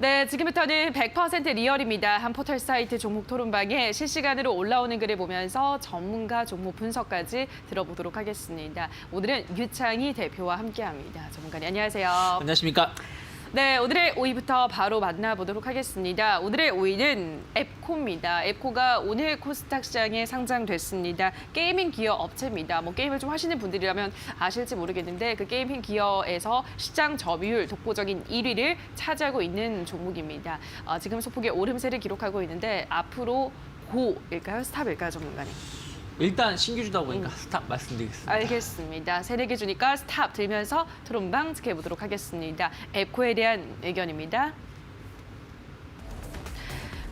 네, 지금부터는 100% 리얼입니다. 한 포털 사이트 종목 토론방에 실시간으로 올라오는 글을 보면서 전문가 종목 분석까지 들어보도록 하겠습니다. 오늘은 유창희 대표와 함께합니다. 전문가님 안녕하세요. 안녕하십니까? 네, 오늘의 5위부터 바로 만나보도록 하겠습니다. 오늘의 5위는 앱코입니다. 앱코가 오늘 코스닥 시장에 상장됐습니다. 게이밍 기어 업체입니다. 게임을 좀 하시는 분들이라면 아실지 모르겠는데 그 게이밍 기어에서 시장 점유율 독보적인 1위를 차지하고 있는 종목입니다. 지금 소폭의 오름세를 기록하고 있는데 앞으로 고일까요? 스탑일까요, 전문가님? 일단 신규주다 보니까 스탑 말씀드리겠습니다. 알겠습니다. 새내기 주니까 스탑 들면서 토론방 지켜보도록 하겠습니다. 앱코에 대한 의견입니다.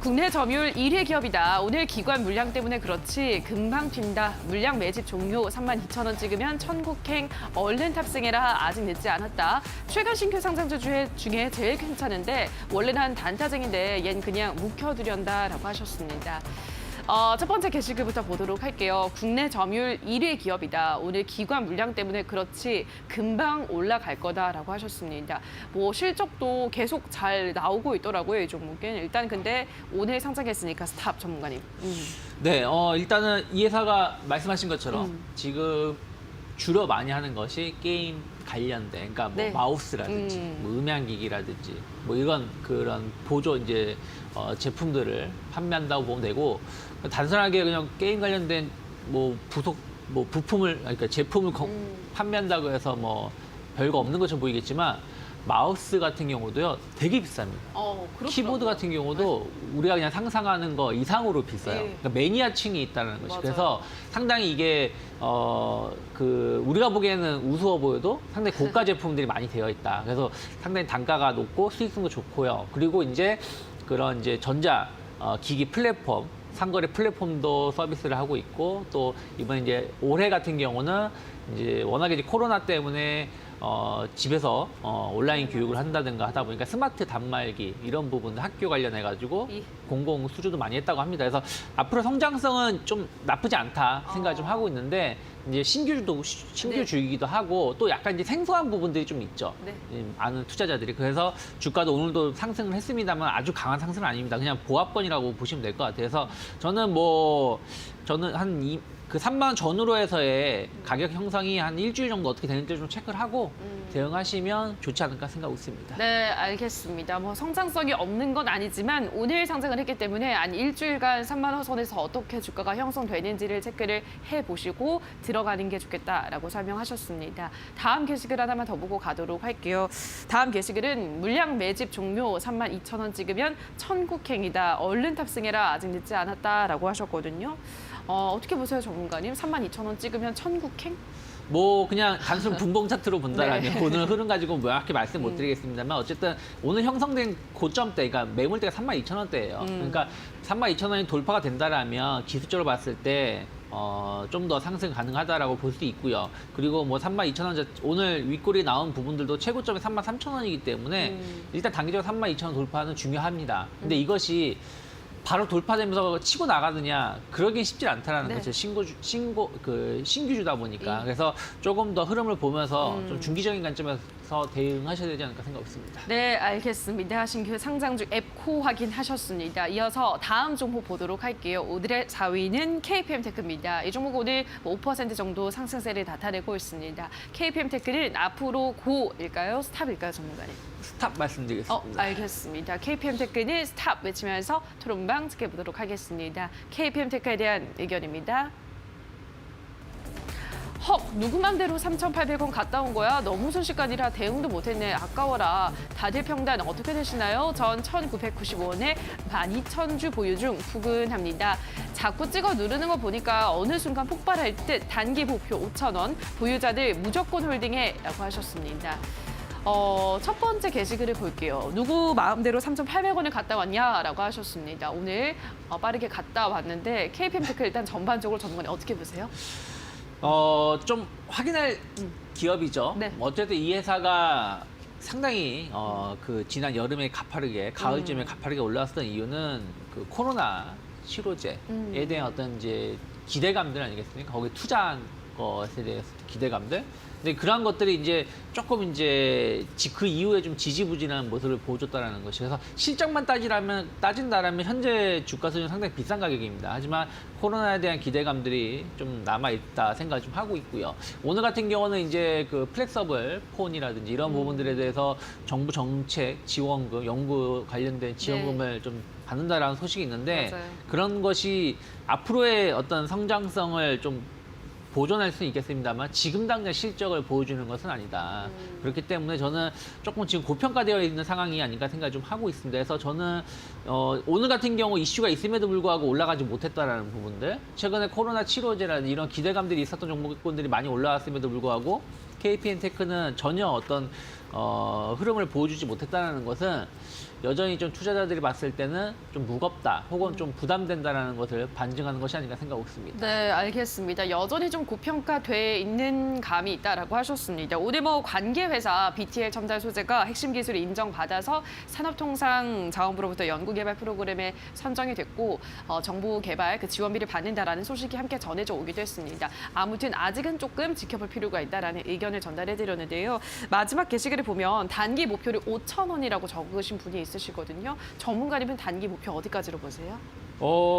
국내 점유율 1위 기업이다. 오늘 기관 물량 때문에 그렇지 금방 튄다. 물량 매집 종료 32,000원 찍으면 천국행 얼른 탑승해라. 아직 늦지 않았다. 최근 신규 상장주 중에 제일 괜찮은데 원래는 한 단타쟁인데 얜 그냥 묵혀두련다라고 하셨습니다. 첫 번째 게시글부터 보도록 할게요. 국내 점유율 1위 기업이다. 오늘 기관 물량 때문에 그렇지 금방 올라갈 거다라고 하셨습니다. 실적도 계속 잘 나오고 있더라고요, 이 종목은. 일단 근데 오늘 상장했으니까 스탑 전문가님. 네, 일단은 이 회사가 말씀하신 것처럼 지금 주로 많이 하는 것이 게임 관련된, 그러니까 네. 마우스라든지 음향기기라든지 이런 그런 보조 이제 제품들을 판매한다고 보면 되고, 단순하게 그냥 게임 관련된 부품을, 그러니까 제품을 판매한다고 해서 별거 없는 것처럼 보이겠지만 마우스 같은 경우도요 되게 비쌉니다. 그렇더라고요. 키보드 같은 경우도 우리가 그냥 상상하는 거 이상으로 비싸요. 네. 그러니까 매니아층이 있다는 것이. 맞아요. 그래서 상당히 이게 우리가 보기에는 우스워 보여도 상당히 고가 제품들이 많이 되어 있다. 그래서 상당히 단가가 높고 수익성도 좋고요. 그리고 이제 그런 이제 전자 기기 플랫폼, 상거래 플랫폼도 서비스를 하고 있고, 또 이번에 이제 올해 같은 경우는 이제 워낙에 이제 코로나 때문에 집에서 온라인 교육을 한다든가 하다 보니까 스마트 단말기 이런 부분들 학교 관련해가지고 공공 수주도 많이 했다고 합니다. 그래서 앞으로 성장성은 좀 나쁘지 않다 생각을 좀 하고 있는데, 이제 신규주이기도 하고 또 약간 이제 생소한 부분들이 좀 있죠. 네. 아는 투자자들이. 그래서 주가도 오늘도 상승을 했습니다만 아주 강한 상승은 아닙니다. 그냥 보합권이라고 보시면 될 것 같아요. 그래서 저는 그 3만 원 전후로 해서의 가격 형성이 한 일주일 정도 어떻게 되는지 좀 체크를 하고 대응하시면 좋지 않을까 생각하고 있습니다. 네, 알겠습니다. 성장성이 없는 건 아니지만 오늘 상장을 했기 때문에 한 일주일간 3만 원 선에서 어떻게 주가가 형성되는지를 체크를 해보시고 들어가는 게 좋겠다라고 설명하셨습니다. 다음 게시글 하나만 더 보고 가도록 할게요. 다음 게시글은 물량 매집 종료 32,000원 찍으면 천국행이다. 얼른 탑승해라. 아직 늦지 않았다라고 하셨거든요. 어떻게 보세요, 전문가님? 32,000원 찍으면 천국행? 그냥 단순 분봉 차트로 본다라면 네. 오늘 흐름 가지고 명확히 말씀 못 드리겠습니다만, 어쨌든 오늘 형성된 고점대, 그러니까 매물대가 32,000원대예요. 그러니까 32,000원이 돌파가 된다라면 기술적으로 봤을 때 좀 더 상승 가능하다라고 볼 수 있고요. 그리고 32,000원 오늘 윗골이 나온 부분들도 최고점이 33,000원이기 때문에 일단 단기적으로 32,000원 돌파는 중요합니다. 근데 이것이 바로 돌파되면서 치고 나가느냐, 그러긴 쉽지 않다라는 네. 거죠. 신규주다 보니까. 그래서 조금 더 흐름을 보면서 좀 중기적인 관점에서 대응하셔야 되지 않을까 생각했습니다. 네, 알겠습니다. 신규 상장주 앱코 확인하셨습니다. 이어서 다음 종목 보도록 할게요. 오늘의 4위는 KPM테크입니다. 이 종목 오늘 5% 정도 상승세를 나타내고 있습니다. KPM테크는 앞으로 고일까요? 스탑일까요, 전문가님? 스탑 말씀드리겠습니다. 알겠습니다. KPM테크는 스탑 외치면서 토론방 지켜보도록 하겠습니다. KPM테크에 대한 의견입니다. 누구 맘대로 3,800원 갔다 온 거야? 너무 순식간이라 대응도 못했네. 아까워라. 다들 평단 어떻게 되시나요? 전 1,995원에 12,000주 보유 중 푸근합니다. 자꾸 찍어 누르는 거 보니까 어느 순간 폭발할 듯. 단기 목표 5,000원. 보유자들 무조건 홀딩해 라고 하셨습니다. 첫 번째 게시글을 볼게요. 누구 마음대로 3,800원을 갔다 왔냐라고 하셨습니다. 오늘 빠르게 갔다 왔는데 KPM테크 일단 전반적으로 전문가님 어떻게 보세요? 좀 확인할 기업이죠. 네. 어쨌든 이 회사가 상당히 지난 여름에 가을쯤에 가파르게 올라왔던 이유는 그 코로나 치료제에 대한 어떤 이제 기대감들 아니겠습니까? 거기에 투자한 것에 대해서 기대감들. 근데 그러한 것들이 이제 조금 이제 그 이후에 좀 지지부진한 모습을 보여줬다라는 것이. 그래서 실적만 따진다라면 현재 주가 수준은 상당히 비싼 가격입니다. 하지만 코로나에 대한 기대감들이 좀 남아있다 생각을 좀 하고 있고요. 오늘 같은 경우는 이제 그 플렉서블 폰이라든지 이런 부분들에 대해서 정부 정책 지원금, 연구 관련된 지원금을 좀 받는다라는 소식이 있는데 맞아요. 그런 것이 앞으로의 어떤 성장성을 좀 보존할 수는 있겠습니다만 지금 당장 실적을 보여주는 것은 아니다. 그렇기 때문에 저는 조금 지금 고평가되어 있는 상황이 아닌가 생각을 좀 하고 있습니다. 그래서 저는 오늘 같은 경우 이슈가 있음에도 불구하고 올라가지 못했다라는 부분들, 최근에 코로나 치료제라든지 이런 기대감들이 있었던 종목군들이 많이 올라왔음에도 불구하고 KPN테크는 전혀 어떤 흐름을 보여주지 못했다는 것은 여전히 좀 투자자들이 봤을 때는 좀 무겁다 혹은 좀 부담된다라는 것을 반증하는 것이 아닌가 생각하고 있습니다. 네, 알겠습니다. 여전히 좀 고평가돼 있는 감이 있다라고 하셨습니다. 오늘 뭐 관계회사 BTL 첨단 소재가 핵심 기술을 인정받아서 산업통상자원부로부터 연구개발 프로그램에 선정이 됐고 정부 개발 그 지원비를 받는다라는 소식이 함께 전해져 오기도 했습니다. 아무튼 아직은 조금 지켜볼 필요가 있다라는 의견을 전달해드렸는데요. 마지막 게시글을 보면 단기 목표를 5,000원이라고 적으신 분이 있으시거든요. 전문가님은 단기 목표 어디까지로 보세요?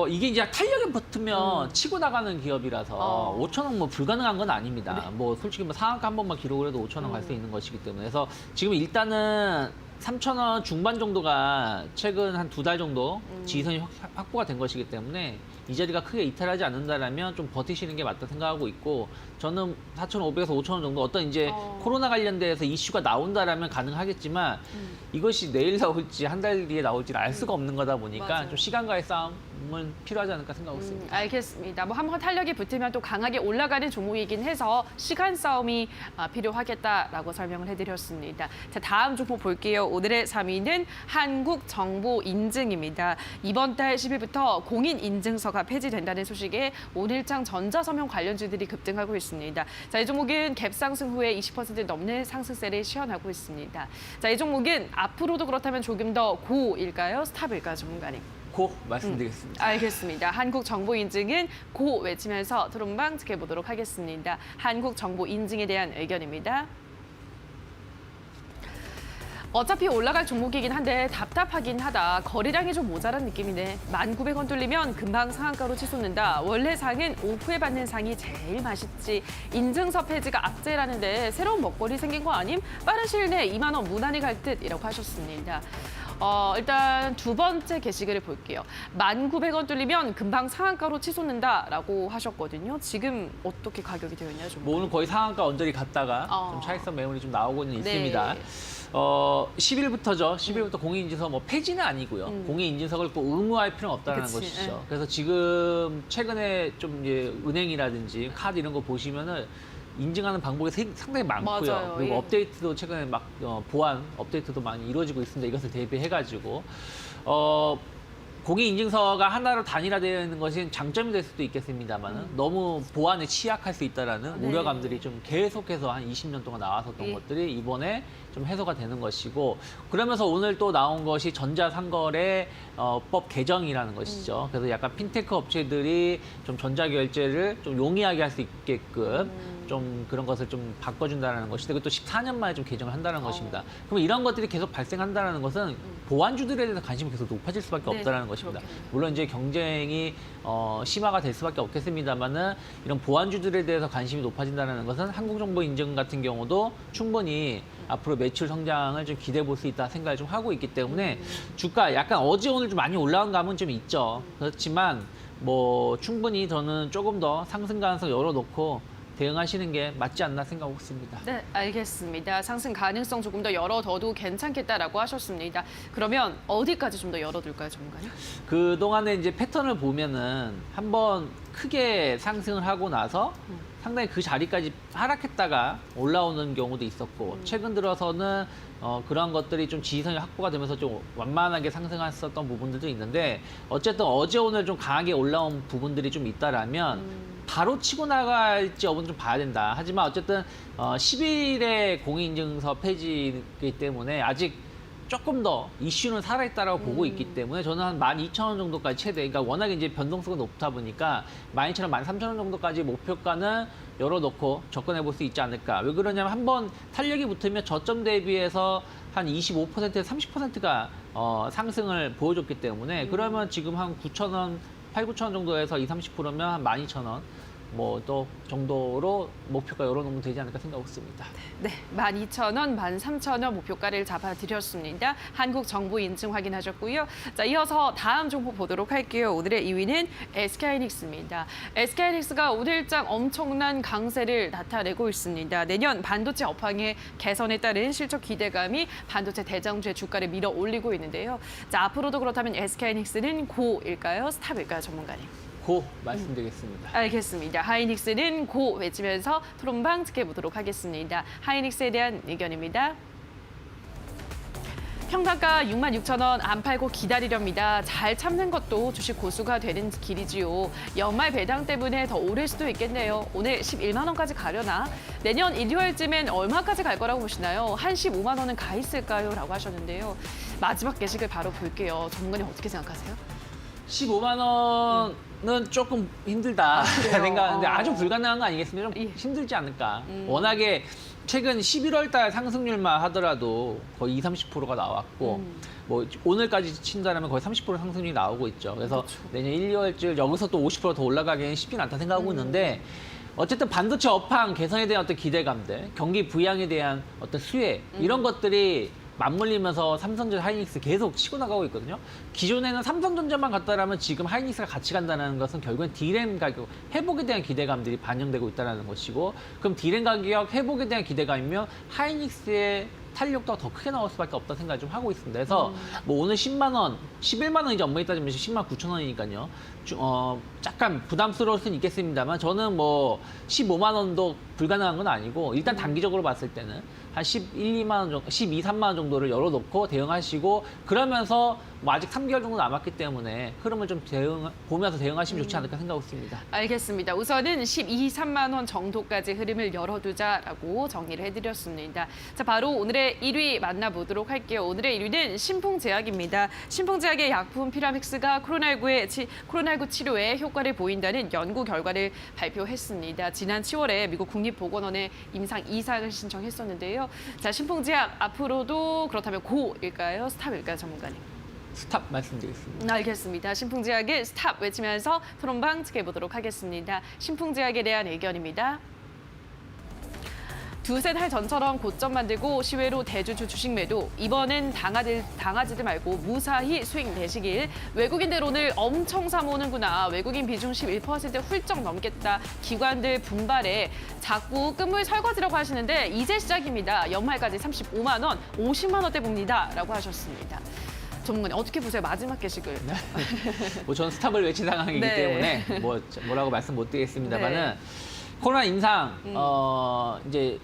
이게 이제 탄력이 붙으면 치고 나가는 기업이라서 5,000원 뭐 불가능한 건 아닙니다. 뭐 솔직히 뭐 상한가 한 번만 기록을 해도 5,000원 갈 수 있는 것이기 때문에. 그래서 지금 일단은 3,000원 중반 정도가 최근 한 2달 정도 지지선이 확보가 된 것이기 때문에 이 자리가 크게 이탈하지 않는다라면 좀 버티시는 게 맞다 생각하고 있고, 저는 4,500에서 5,000원 정도 어떤 이제 코로나 관련돼서 이슈가 나온다라면 가능하겠지만 이것이 내일 나올지 한 달 뒤에 나올지는 알 수가 없는 거다 보니까 맞아요. 좀 시간과의 싸움은 필요하지 않을까 생각하고 있습니다. 알겠습니다. 뭐 한번 탄력이 붙으면 또 강하게 올라가는 종목이긴 해서 시간 싸움이 필요하겠다라고 설명을 해드렸습니다. 자, 다음 종목 볼게요. 오늘의 3위는 한국정보인증입니다. 이번 달 10일부터 공인인증서가 폐지된다는 소식에 오늘장 전자서명 관련주들이 급등하고 있습니다. 자, 이 종목은 갭 상승 후에 20% 넘는 상승세를 시현하고 있습니다. 자, 이 종목은 앞으로도 그렇다면 조금 더 고일까요? 스탑일까요, 전문가님? 고 말씀드리겠습니다. 알겠습니다. 한국정보인증은 고 외치면서 토론방 지켜보도록 하겠습니다. 한국정보인증에 대한 의견입니다. 어차피 올라갈 종목이긴 한데 답답하긴 하다. 거래량이 좀 모자란 느낌이네. 1,900원 뚫리면 금방 상한가로 치솟는다. 원래 상은 오후에 받는 상이 제일 맛있지. 인증서 폐지가 악재라는데 새로운 먹거리 생긴 거 아님? 빠른 시일 내에 2만 원 무난히 갈 듯이라고 하셨습니다. 일단 두 번째 게시글을 볼게요. 1,900원 뚫리면 금방 상한가로 치솟는다라고 하셨거든요. 지금 어떻게 가격이 되어 있나요? 좀? 뭐 오늘 거의 상한가 언저리 갔다가 좀 차익선 매물이 좀 나오고는 있습니다. 네. 10일부터죠. 10일부터 공인인증서 뭐 폐지는 아니고요. 공인인증서를 꼭 의무화할 필요는 없다는 그치, 것이죠. 네. 그래서 지금 최근에 좀 이제 은행이라든지 카드 이런 거 보시면은 인증하는 방법이 상당히 많고요. 맞아요. 그리고 예. 업데이트도 최근에 막 보안 업데이트도 많이 이루어지고 있습니다. 이것을 대비해가지고 공인인증서가 하나로 단일화되어 있는 것이 장점이 될 수도 있겠습니다만 너무 보안에 취약할 수 있다는 네. 우려감들이 좀 계속해서 한 20년 동안 나왔었던 예. 것들이 이번에 좀 해소가 되는 것이고, 그러면서 오늘 또 나온 것이 전자상거래 법 개정이라는 것이죠. 그래서 약간 핀테크 업체들이 좀 전자결제를 좀 용이하게 할 수 있게끔 좀 그런 것을 좀 바꿔준다는 것인데, 그것도 14년 만에 좀 개정을 한다는 것입니다. 그럼 이런 것들이 계속 발생한다는 것은 보안주들에 대해서 관심이 계속 높아질 수밖에 네, 없다는 것입니다. 그렇겠네요. 물론 이제 경쟁이 심화가 될 수밖에 없겠습니다만은 이런 보안주들에 대해서 관심이 높아진다는 것은 한국정보인증 같은 경우도 충분히 앞으로 매출 성장을 좀 기대해 볼 수 있다 생각을 좀 하고 있기 때문에 주가 약간 어제 오늘 좀 많이 올라간 감은 좀 있죠. 그렇지만 뭐 충분히 저는 조금 더 상승 가능성 열어놓고 대응하시는 게 맞지 않나 생각하고 있습니다. 네, 알겠습니다. 상승 가능성 조금 더 열어둬도 괜찮겠다라고 하셨습니다. 그러면 어디까지 좀 더 열어둘까요, 전문가님? 그동안에 이제 패턴을 보면은 한번 크게 상승을 하고 나서 상당히 그 자리까지 하락했다가 올라오는 경우도 있었고, 최근 들어서는 그런 것들이 좀 지지선이 확보가 되면서 좀 완만하게 상승했었던 부분들도 있는데, 어쨌든 어제 오늘 좀 강하게 올라온 부분들이 좀 있다라면 바로 치고 나갈지 여부는 좀 봐야 된다. 하지만 어쨌든 10일에 공인인증서 폐지이기 때문에 아직 조금 더 이슈는 살아있다라고 보고 있기 때문에 저는 한 12,000원 정도까지 최대, 그러니까 워낙에 이제 변동성이 높다 보니까 12,000원, 13,000원 정도까지 목표가는 열어놓고 접근해 볼 수 있지 않을까. 왜 그러냐면 한번 탄력이 붙으면 저점 대비해서 한 25%에서 30%가 상승을 보여줬기 때문에 그러면 지금 한 9,000원, 8, 9,000원 정도에서 20, 30%면 한 12,000원 뭐 또 정도로 목표가 열어놓으면 되지 않을까 생각하고 있습니다. 네, 12,000원, 13,000원 목표가를 잡아드렸습니다. 한국 정부 인증 확인하셨고요. 자, 이어서 다음 종목 보도록 할게요. 오늘의 2위는 SK하이닉스입니다. SK하이닉스가 오늘 일장 엄청난 강세를 나타내고 있습니다. 내년 반도체 업황의 개선에 따른 실적 기대감이 반도체 대장주의 주가를 밀어 올리고 있는데요. 자, 앞으로도 그렇다면 SK하이닉스는 고일까요? 스탑일까요, 전문가님? 고 말씀드리겠습니다. 알겠습니다. 하이닉스는 고 외치면서 토론방 지켜보도록 하겠습니다. 하이닉스에 대한 의견입니다. 평단가 66,000원 안 팔고 기다리렵니다. 잘 참는 것도 주식 고수가 되는 길이지요. 연말 배당 때문에 더 오를 수도 있겠네요. 오늘 11만 원까지 가려나? 내년 1월쯤엔 얼마까지 갈 거라고 보시나요? 한 15만 원은 가 있을까요? 라고 하셨는데요. 마지막 게시글 바로 볼게요. 전문가님 어떻게 생각하세요? 15만 원은 조금 힘들다 생각하는데 아주 불가능한 거 아니겠습니까? 좀 예. 힘들지 않을까. 워낙에 최근 11월 달 상승률만 하더라도 거의 20, 30%가 나왔고 뭐 오늘까지 친다면 거의 30% 상승률이 나오고 있죠. 그래서 내년 1, 2월쯤 여기서 또 50% 더 올라가기는 쉽지는 않다 생각하고 있는데 어쨌든 반도체 업황 개선에 대한 어떤 기대감들, 경기 부양에 대한 어떤 수혜 이런 것들이 맞물리면서 삼성전자, 하이닉스 계속 치고 나가고 있거든요. 기존에는 삼성전자만 갔다라면 지금 하이닉스가 같이 간다는 것은 결국엔 D램 가격 회복에 대한 기대감들이 반영되고 있다는 것이고, 그럼 D램 가격 회복에 대한 기대감이면 하이닉스의 탄력도 더 크게 나올 수밖에 없다는 생각을 좀 하고 있습니다. 그래서 뭐 오늘 10만 원, 11만 원 이제 엄밀히 따지면 10만 9천 원이니까요. 약간 부담스러울 수는 있겠습니다만 저는 뭐 15만 원도 불가능한 건 아니고 일단 단기적으로 봤을 때는 한 11, 2만 원 정도, 12, 3만 원 정도를 열어놓고 대응하시고 그러면서 뭐 아직 3개월 정도 남았기 때문에 흐름을 좀 보면서 대응하시면 좋지 않을까 생각하고 있습니다. 알겠습니다. 우선은 12, 3만 원 정도까지 흐름을 열어두자라고 정리를 해드렸습니다. 자, 바로 오늘의 1위 만나보도록 할게요. 오늘의 1위는 신풍제약입니다. 신풍제약의 약품 피라믹스가 코로나19 치료에 효과를 보인다는 연구 결과를 발표했습니다. 지난 10월에 미국 국립보건원에 임상 2상을 신청했었는데요. 자, 신풍제약 앞으로도 그렇다면 고일까요? 스탑일까요, 전문가님? 스탑 말씀드리겠습니다. 알겠습니다. 신풍제약의 스탑 외치면서 토론방 지켜보도록 하겠습니다. 신풍제약에 대한 의견입니다. 두세 달 전처럼 고점 만들고 시외로 대주주 주식 매도. 이번엔 당하지들 말고 무사히 수익 내시길. 외국인들 오늘 엄청 사모으는구나. 외국인 비중 11% 훌쩍 넘겠다. 기관들 분발에 자꾸 끝물 설거지라고 하시는데 이제 시작입니다. 연말까지 35만 원, 50만 원대 봅니다. 라고 하셨습니다. 전문가님 어떻게 보세요? 마지막 게시글. 뭐 저는 스탑을 외친 상황이기 네. 때문에 뭐라고 말씀 못 드리겠습니다만은 네. 코로나 임상 이제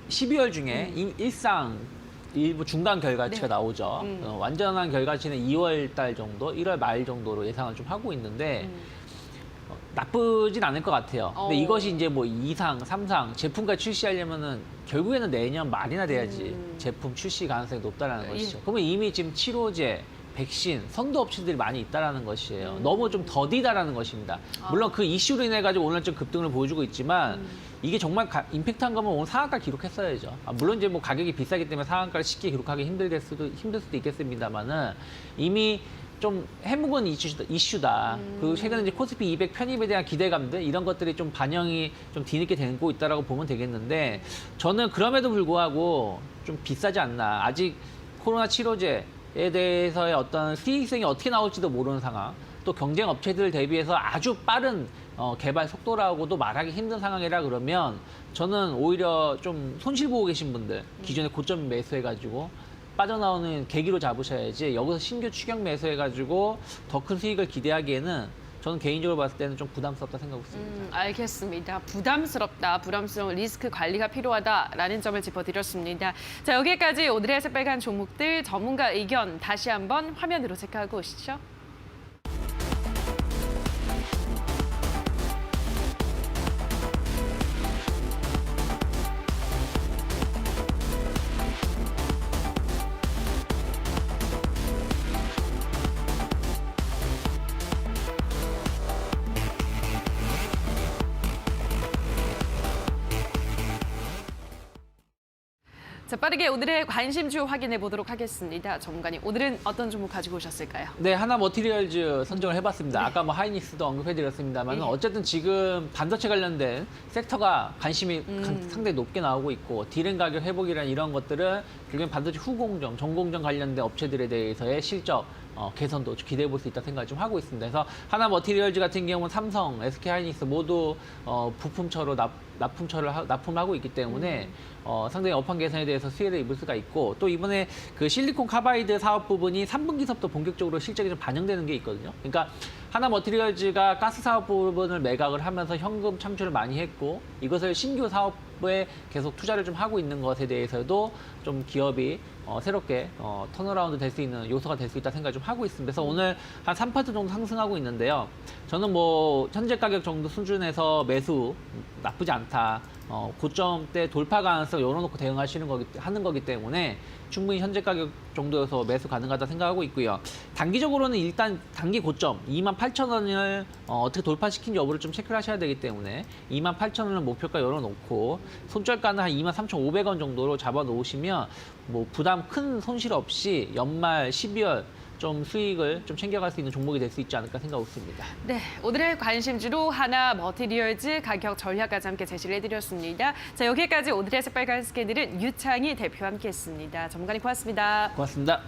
12월 중에 일상 일부 중간 결과치가 네. 나오죠. 완전한 결과치는 2월 달 정도, 1월 말 정도로 예상을 좀 하고 있는데 나쁘진 않을 것 같아요. 근데 이것이 이제 뭐 2상, 3상 제품까지 출시하려면은 결국에는 내년 말이나 돼야지 제품 출시 가능성이 높다라는 것이죠. 그러면 이미 지금 치료제, 백신, 선도 업체들이 많이 있다라는 것이에요. 너무 좀 더디다라는 것입니다. 물론 그 이슈로 인해 가지고 오늘 좀 급등을 보여주고 있지만 이게 정말 임팩트한 거면 오늘 상한가 기록했어야죠. 물론 이제 뭐 가격이 비싸기 때문에 상한가를 쉽게 기록하기 힘들 수도 있겠습니다만은 이미 좀 해묵은 이슈다. 그리고 최근에 이제 코스피 200 편입에 대한 기대감들 이런 것들이 좀 반영이 좀 뒤늦게 되고 있다라고 보면 되겠는데 저는 그럼에도 불구하고 좀 비싸지 않나. 아직 코로나 치료제에 대해서의 어떤 수익성이 어떻게 나올지도 모르는 상황. 또 경쟁 업체들 대비해서 아주 빠른 개발 속도라고도 말하기 힘든 상황이라 그러면 저는 오히려 좀 손실 보고 계신 분들 기존에 고점 매수해가지고 빠져나오는 계기로 잡으셔야지 여기서 신규 추격 매수해가지고 더 큰 수익을 기대하기에는 저는 개인적으로 봤을 때는 좀 부담스럽다 생각하고 있습니다. 알겠습니다. 부담스러운 리스크 관리가 필요하다라는 점을 짚어드렸습니다. 자, 여기까지 오늘의 새빨간 종목들 전문가 의견 다시 한번 화면으로 체크하고 오시죠. 자, 빠르게 오늘의 관심주 확인해 보도록 하겠습니다. 전문가님, 오늘은 어떤 종목 가지고 오셨을까요? 네, 하나 머티리얼즈 선정을 해봤습니다. 아까 뭐 하이닉스도 언급해드렸습니다만 어쨌든 지금 반도체 관련된 섹터가 관심이 상당히 높게 나오고 있고 디램 가격 회복이라는 이런 것들은 결국엔 반도체 후공정, 전공정 관련된 업체들에 대해서의 실적 개선도 기대해 볼 수 있다 생각을 좀 하고 있습니다. 그래서 하나 머티리얼즈 같은 경우는 삼성, SK 하이닉스 모두 부품처로 납품하고 있기 때문에 상당히 업황 개선에 대해서 수혜를 입을 수가 있고 또 이번에 그 실리콘 카바이드 사업 부분이 3분기서부터 본격적으로 실적이 좀 반영되는 게 있거든요. 그러니까 하나 머티리얼즈가 가스 사업 부분을 매각을 하면서 현금 창출을 많이 했고 이것을 신규 사업에 계속 투자를 좀 하고 있는 것에 대해서도 좀 기업이 새롭게 턴어라운드 될 수 있는 요소가 될 수 있다 생각을 좀 하고 있습니다. 그래서 오늘 한 3% 정도 상승하고 있는데요. 저는 뭐 현재 가격 정도 수준에서 매수 나쁘지 않다. 고점대 돌파 가능성 열어놓고 하는 거기 때문에 충분히 현재 가격 정도여서 매수 가능하다 생각하고 있고요. 단기적으로는 일단 단기 고점 28,000원을 어떻게 돌파시킨 여부를 좀 체크를 하셔야 되기 때문에 28,000원을 목표가 열어놓고 손절가는 한 23,500원 정도로 잡아놓으시면 뭐 부담 큰 손실 없이 연말 12월 좀 수익을 좀 챙겨갈 수 있는 종목이 될 수 있지 않을까 생각했습니다. 네, 오늘의 관심주로 하나 머티리얼즈 가격 전략까지 함께 제시를 해드렸습니다. 자, 여기까지 오늘의 새빨간 스캔들은 유창희 대표와 함께했습니다. 전문가님 고맙습니다. 고맙습니다.